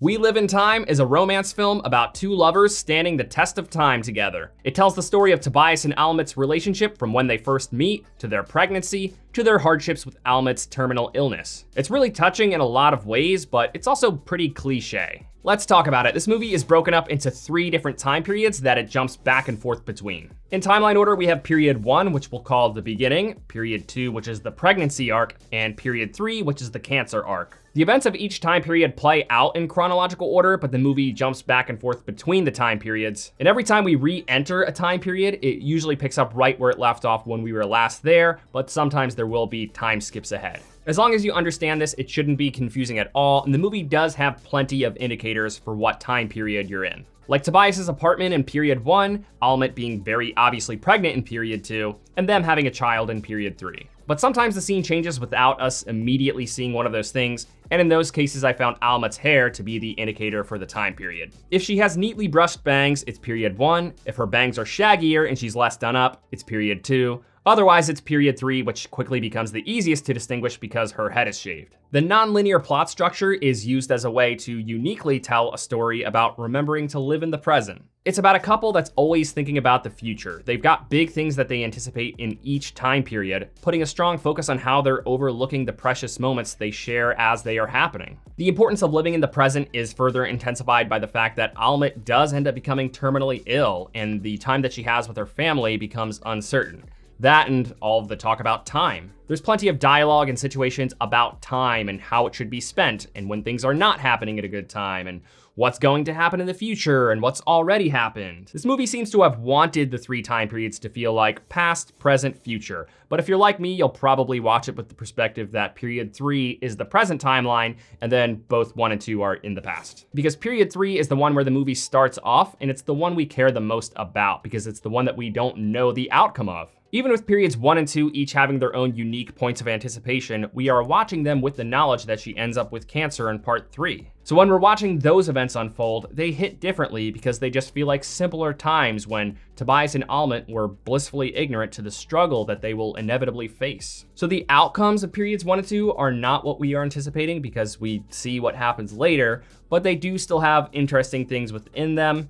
We Live in Time is a romance film about two lovers standing the test of time together. It tells the story of Tobias and Almit's relationship from when they first meet, to their pregnancy, to their hardships with Almit's terminal illness. It's really touching in a lot of ways, but it's also pretty cliche. Let's talk about it. This movie is broken up into 3 different time periods that it jumps back and forth between. In timeline order, we have period 1, which we'll call the beginning, period 2, which is the pregnancy arc, and period 3, which is the cancer arc. The events of each time period play out in chronological order, but the movie jumps back and forth between the time periods. And every time we re-enter a time period, it usually picks up right where it left off when we were last there, but sometimes there will be time skips ahead. As long as you understand this, it shouldn't be confusing at all, and the movie does have plenty of indicators for what time period you're in. Like Tobias's apartment in period 1, Almit being very obviously pregnant in period 2, and them having a child in period 3. But sometimes the scene changes without us immediately seeing one of those things, and in those cases I found Almit's hair to be the indicator for the time period. If she has neatly brushed bangs, it's period 1. If her bangs are shaggier and she's less done up, it's period 2. Otherwise, it's period 3, which quickly becomes the easiest to distinguish because her head is shaved. The non-linear plot structure is used as a way to uniquely tell a story about remembering to live in the present. It's about a couple that's always thinking about the future. They've got big things that they anticipate in each time period, putting a strong focus on how they're overlooking the precious moments they share as they are happening. The importance of living in the present is further intensified by the fact that Almit does end up becoming terminally ill, and the time that she has with her family becomes uncertain. That and all of the talk about time. There's plenty of dialogue and situations about time and how it should be spent, and when things are not happening at a good time, and what's going to happen in the future, and what's already happened. This movie seems to have wanted the 3 time periods to feel like past, present, future. But if you're like me, you'll probably watch it with the perspective that period 3 is the present timeline, and then both 1 and 2 are in the past. Because period 3 is the one where the movie starts off, and it's the one we care the most about, because it's the one that we don't know the outcome of. Even with periods 1 and 2 each having their own unique points of anticipation, we are watching them with the knowledge that she ends up with cancer in part 3. So when we're watching those events unfold, they hit differently because they just feel like simpler times when Tobias and Almit were blissfully ignorant to the struggle that they will inevitably face. So the outcomes of periods 1 and 2 are not what we are anticipating because we see what happens later, but they do still have interesting things within them.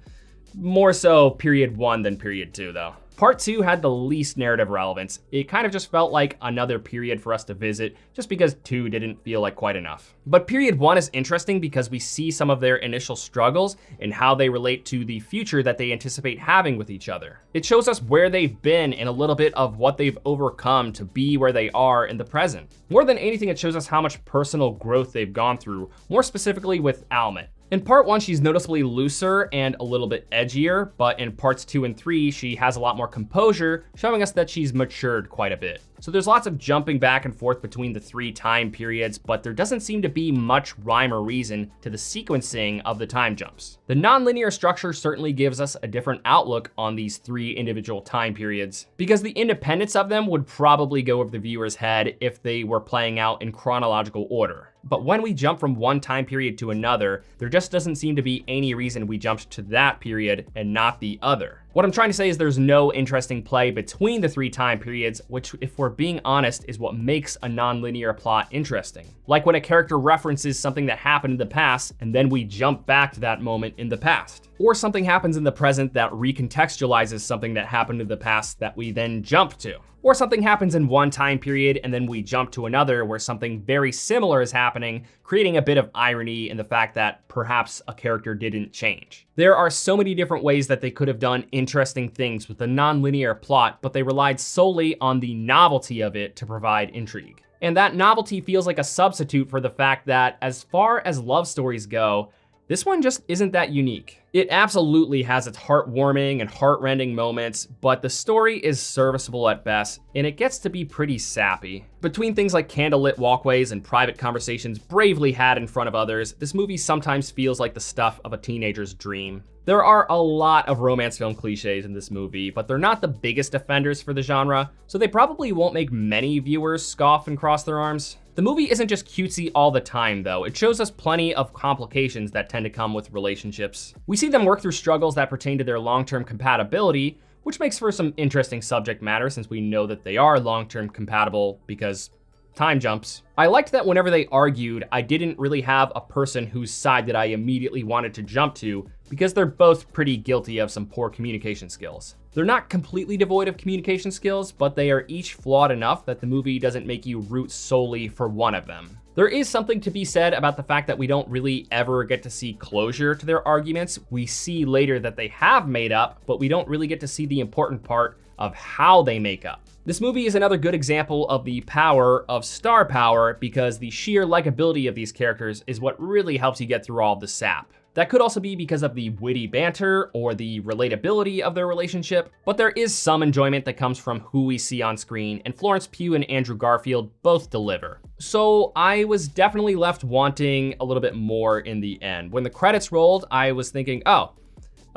More so period 1 than period 2 though. Part 2 had the least narrative relevance. It kind of just felt like another period for us to visit, just because 2 didn't feel like quite enough. But period 1 is interesting because we see some of their initial struggles and how they relate to the future that they anticipate having with each other. It shows us where they've been and a little bit of what they've overcome to be where they are in the present. More than anything, it shows us how much personal growth they've gone through, more specifically with Almit. In part 1, she's noticeably looser and a little bit edgier, but in parts 2 and 3, she has a lot more composure, showing us that she's matured quite a bit. So there's lots of jumping back and forth between the 3 time periods, but there doesn't seem to be much rhyme or reason to the sequencing of the time jumps. The non-linear structure certainly gives us a different outlook on these 3 individual time periods, because the independence of them would probably go over the viewer's head if they were playing out in chronological order. But when we jump from one time period to another, there just doesn't seem to be any reason we jumped to that period and not the other. What I'm trying to say is there's no interesting play between the 3 time periods, which, if we're being honest, is what makes a non-linear plot interesting. Like when a character references something that happened in the past, and then we jump back to that moment in the past. Or something happens in the present that recontextualizes something that happened in the past that we then jump to. Or something happens in one time period and then we jump to another where something very similar is happening, creating a bit of irony in the fact that perhaps a character didn't change. There are so many different ways that they could have done interesting things with a non-linear plot, but they relied solely on the novelty of it to provide intrigue. And that novelty feels like a substitute for the fact that as far as love stories go, this one just isn't that unique. It absolutely has its heartwarming and heartrending moments, but the story is serviceable at best, and it gets to be pretty sappy. Between things like candlelit walkways and private conversations bravely had in front of others, this movie sometimes feels like the stuff of a teenager's dream. There are a lot of romance film cliches in this movie, but they're not the biggest offenders for the genre, so they probably won't make many viewers scoff and cross their arms. The movie isn't just cutesy all the time though, it shows us plenty of complications that tend to come with relationships. We see them work through struggles that pertain to their long-term compatibility, which makes for some interesting subject matter since we know that they are long-term compatible because time jumps. I liked that whenever they argued, I didn't really have a person whose side that I immediately wanted to jump to, because they're both pretty guilty of some poor communication skills. They're not completely devoid of communication skills, but they are each flawed enough that the movie doesn't make you root solely for one of them. There is something to be said about the fact that we don't really ever get to see closure to their arguments. We see later that they have made up, but we don't really get to see the important part of how they make up. This movie is another good example of the power of star power, because the sheer likability of these characters is what really helps you get through all of the sap. That could also be because of the witty banter or the relatability of their relationship, but there is some enjoyment that comes from who we see on screen, and Florence Pugh and Andrew Garfield both deliver. So I was definitely left wanting a little bit more in the end. When the credits rolled, I was thinking, oh,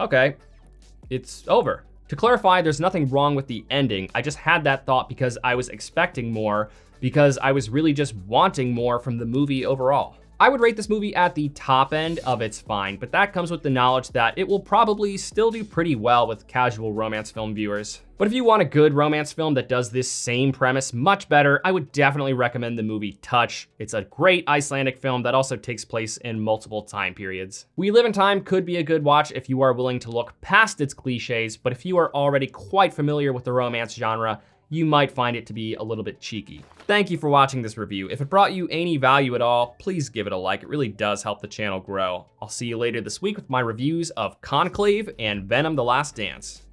okay, it's over. To clarify, there's nothing wrong with the ending. I just had that thought because I was expecting more, because I was really just wanting more from the movie overall. I would rate this movie at the top end of its fine, but that comes with the knowledge that it will probably still do pretty well with casual romance film viewers. But if you want a good romance film that does this same premise much better, I would definitely recommend the movie Touch. It's a great Icelandic film that also takes place in multiple time periods. We Live in Time could be a good watch if you are willing to look past its cliches, but if you are already quite familiar with the romance genre, you might find it to be a little bit cheeky. Thank you for watching this review. If it brought you any value at all, please give it a like. It really does help the channel grow. I'll see you later this week with my reviews of Conclave and Venom: The Last Dance.